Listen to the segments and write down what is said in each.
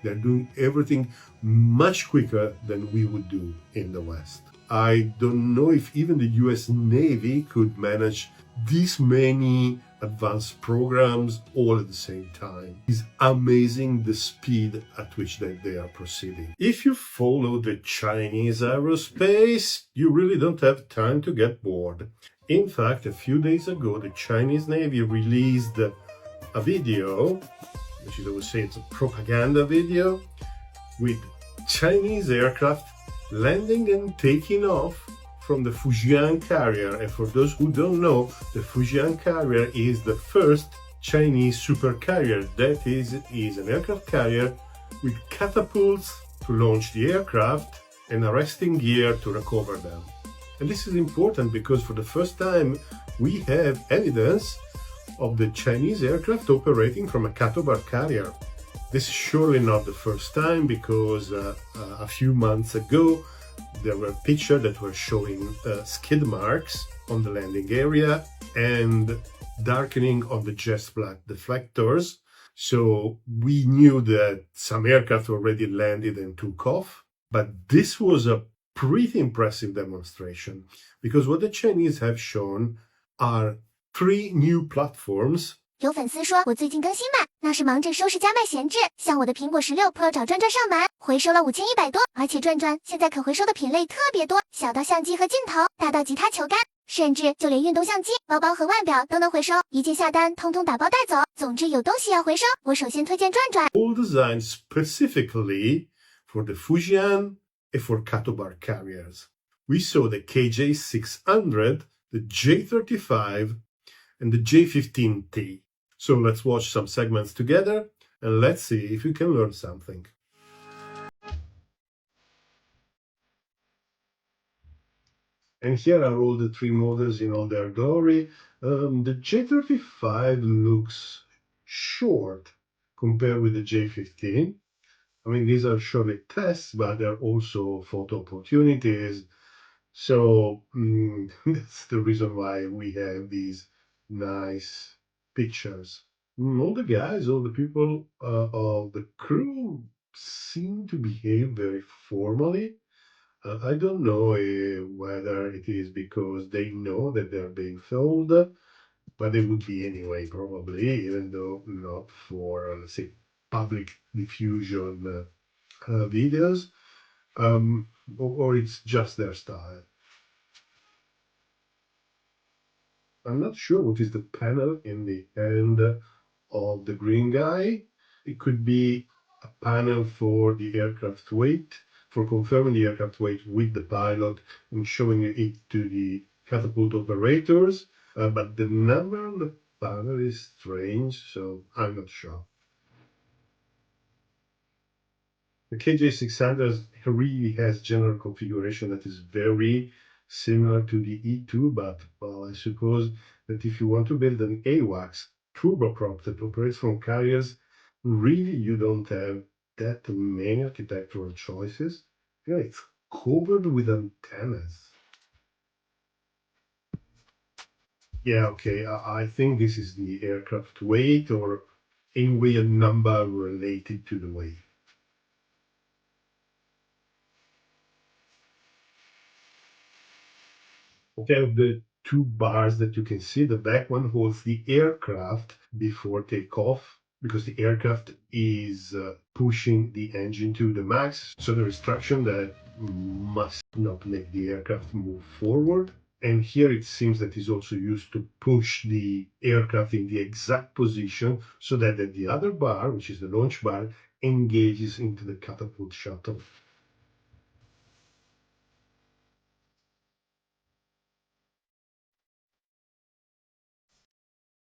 They're doing everything much quicker than we would do in the West. I don't know if even the US Navy could manage this many advanced programs all at the same time. It's amazing the speed at which they are proceeding. If you follow the Chinese aerospace, you really don't have time to get bored. In fact, a few days ago, the Chinese Navy released a video, which is, I would say, it's a propaganda video, with Chinese aircraft landing and taking off from the Fujian carrier. And for those who don't know, the Fujian carrier is the first Chinese supercarrier. That is an aircraft carrier with catapults to launch the aircraft and arresting gear to recover them. And this is important because for the first time we have evidence of the Chinese aircraft operating from a catapult carrier. This is surely not the first time because a few months ago there were pictures that were showing skid marks on the landing area and darkening of the jet black deflectors. So we knew that some aircraft already landed and took off, but this was a pretty impressive demonstration because what the Chinese have shown are 3 new platforms. 有粉丝说我最近更新慢，那是忙着收拾加卖闲置，像我的苹果16 Pro 找转转上门，回收了5100多，而且转转现在可回收的品类特别多，小到相机和镜头，大到吉他球杆，甚至就连运动相机、包包和腕表都能回收，一键下单，通通打包带走。总之有东西要回收，我首先推荐转转。All designed specifically for the Fujian and for catapult carriers. We saw the KJ600, the J35, and the J15T. So let's watch some segments together and let's see if you can learn something. And here are all the 3 models in all their glory. The J35 looks short compared with the J15. I mean, these are surely tests, but they're also photo opportunities. So that's the reason why we have these nice pictures. All the guys, all the people of the crew seem to behave very formally. I don't know whether it is because they know that they're being filmed, but they would be anyway, probably, even though not for, let's say, public diffusion videos, or it's just their style. I'm not sure what is the panel in the end of the green guy. It could be a panel for the aircraft weight, for confirming the aircraft weight with the pilot and showing it to the catapult operators. But the number on the panel is strange, so I'm not sure. The KJ600 really has general configuration that is very similar to the E2, but well, I suppose that if you want to build an AWACS turboprop that operates from carriers, really you don't have that many architectural choices. Yeah, it's covered with antennas. Yeah, okay, I think this is the aircraft weight or anyway a number related to the weight. Okay, of the 2 bars that you can see, the back one holds the aircraft before takeoff because the aircraft is pushing the engine to the max. So there is traction that must not make the aircraft move forward. And here it seems that is also used to push the aircraft in the exact position so that the other bar, which is the launch bar, engages into the catapult shuttle.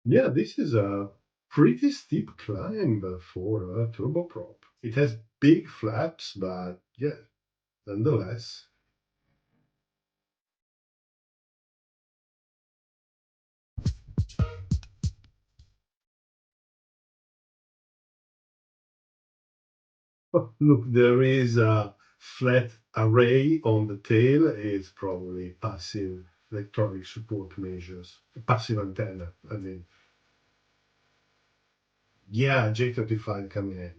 Yeah, this is a pretty steep climb for a turboprop. It has big flaps, but yeah, nonetheless. Oh, look, there is a flat array on the tail. It's probably passive electronic support measures. Passive antenna, I mean. Yeah, J35 coming in.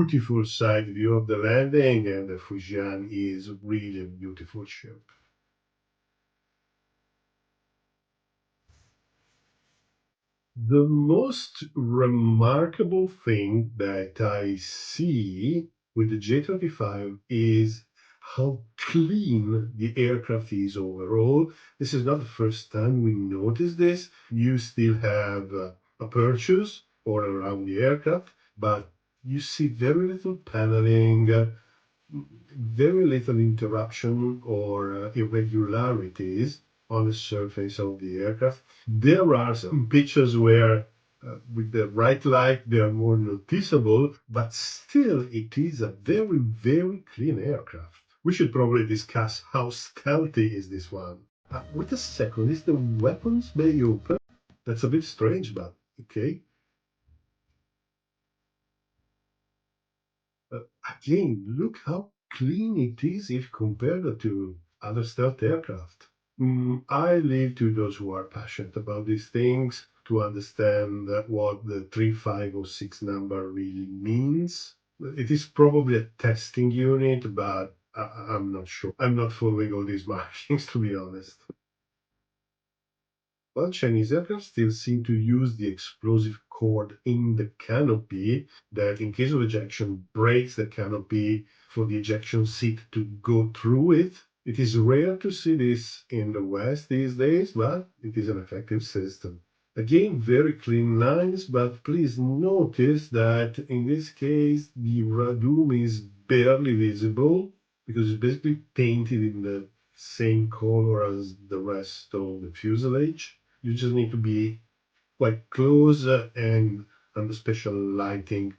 beautiful side view of the landing, and the Fujian is really a beautiful ship. The most remarkable thing that I see with the J-25 is how clean the aircraft is overall. This is not the first time we notice this. You still have apertures all around the aircraft, but you see very little paneling, very little interruption or irregularities on the surface of the aircraft. There are some pictures where, with the right light, they are more noticeable, but still, it is a very, very clean aircraft. We should probably discuss how stealthy is this one. Wait a second, is the weapons bay open? That's a bit strange, but okay. Again, look how clean it is if compared to other stealth aircraft. I leave to those who are passionate about these things to understand what the 3506 number really means. It is probably a testing unit, but I'm not sure. I'm not following all these markings, to be honest. Well, Chinese aircraft still seem to use the explosive cord in the canopy that, in case of ejection, breaks the canopy for the ejection seat to go through it. It is rare to see this in the West these days, but it is an effective system. Again, very clean lines, but please notice that in this case, the radome is barely visible because it's basically painted in the same color as the rest of the fuselage. You just need to be quite close and under special lighting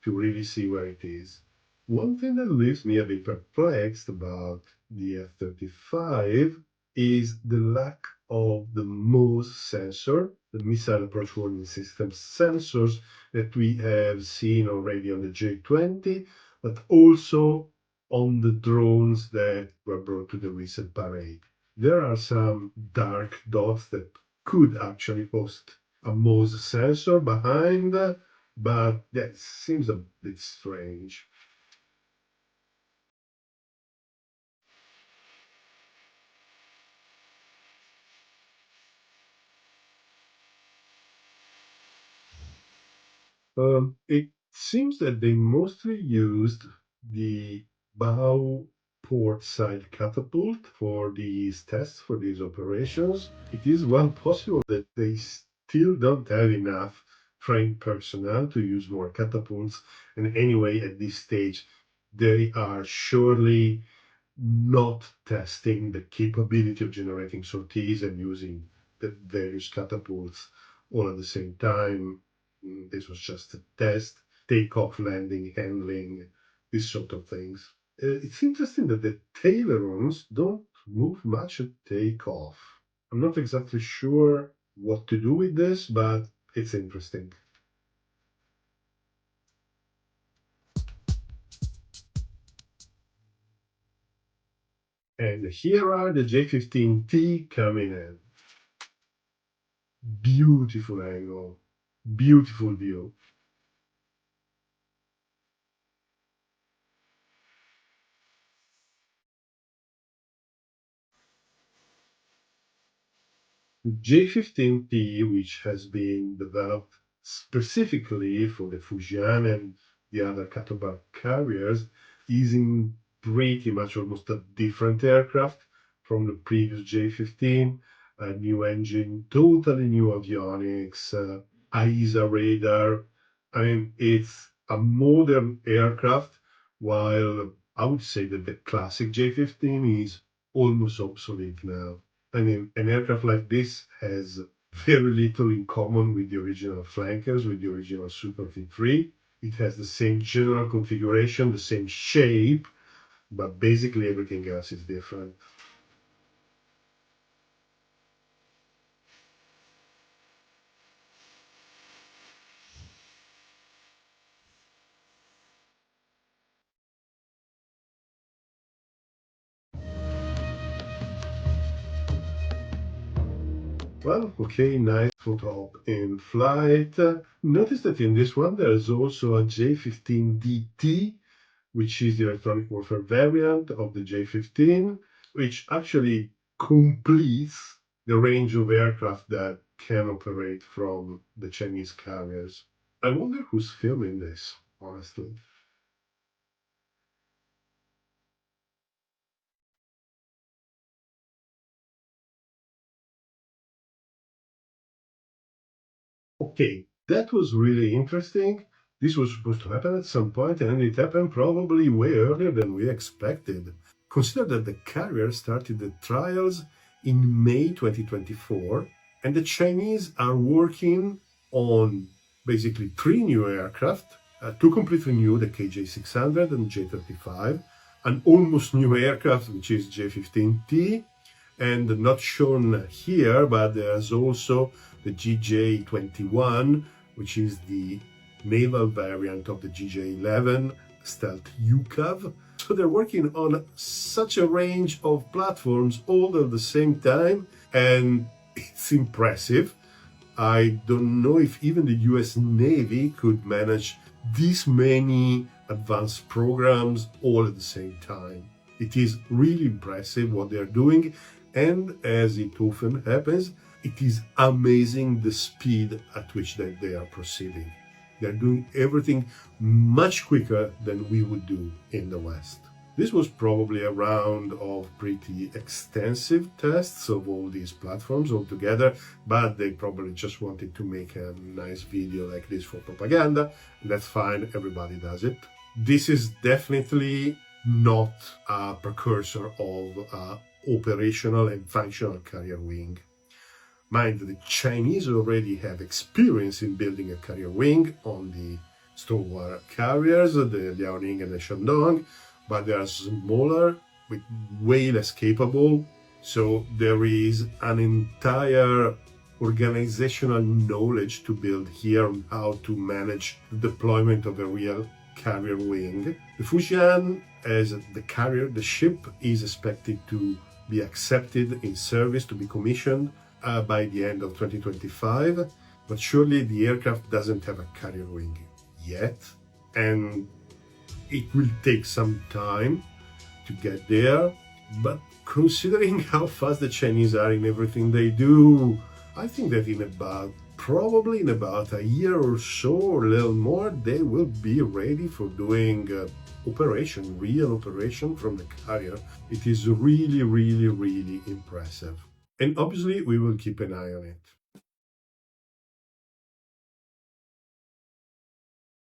to really see where it is. One thing that leaves me a bit perplexed about the F-35 is the lack of the MOSE sensor, the Missile Approach Warning System sensors that we have seen already on the J-20, but also on the drones that were brought to the recent parade. There are some dark dots that could actually host a MOSE sensor behind, but that seems a bit strange. It seems that they mostly used the bow port side catapult for these tests, for these operations. It is well possible that they still don't have enough trained personnel to use more catapults. And anyway, at this stage, they are surely not testing the capability of generating sorties and using the various catapults all at the same time. This was just a test, takeoff, landing, handling, these sort of things. It's interesting that the ailerons don't move much at takeoff. I'm not exactly sure what to do with this, but it's interesting. And here are the J-15T coming in. Beautiful angle, beautiful view. The J-15P, which has been developed specifically for the Fujian and the other Katobar carriers, is in pretty much almost a different aircraft from the previous J-15. A new engine, totally new avionics, AISA radar. I mean, it's a modern aircraft, while I would say that the classic J-15 is almost obsolete now. I mean, an aircraft like this has very little in common with the original flankers, with the original Super V3. It has the same general configuration, the same shape, but basically everything else is different. Well, okay, nice photo op in flight. Notice that in this one there is also a J-15DT, which is the electronic warfare variant of the J-15, which actually completes the range of aircraft that can operate from the Chinese carriers. I wonder who's filming this, honestly. Okay, that was really interesting. This was supposed to happen at some point, and it happened probably way earlier than we expected. Consider that the carrier started the trials in May 2024, and the Chinese are working on basically three new aircraft, two completely new, the KJ600 and J35, an almost new aircraft, which is J15T, and not shown here, but there's also the GJ21, which is the naval variant of the GJ11 stealth UCAV. So they're working on such a range of platforms all at the same time, and it's impressive. I don't know if even the US Navy could manage this many advanced programs all at the same time. It is really impressive what they're doing, and as it often happens, it is amazing the speed at which they are proceeding. They're doing everything much quicker than we would do in the West. This was probably a round of pretty extensive tests of all these platforms altogether, but they probably just wanted to make a nice video like this for propaganda. That's fine, everybody does it. This is definitely not a precursor of operational and functional carrier wing. Mind, the Chinese already have experience in building a carrier wing on the Stormwater carriers, the Liaoning and the Shandong, but they are smaller, with way less capable. So there is an entire organizational knowledge to build here on how to manage the deployment of a real carrier wing. The Fujian, as the carrier, the ship, is expected to be accepted in service, to be commissioned by the end of 2025, but surely the aircraft doesn't have a carrier wing yet, and it will take some time to get there. But considering how fast the Chinese are in everything they do, I think that probably in about a year or so, or a little more, they will be ready for doing real operation from the carrier. It is really, really, really impressive. And obviously, we will keep an eye on it.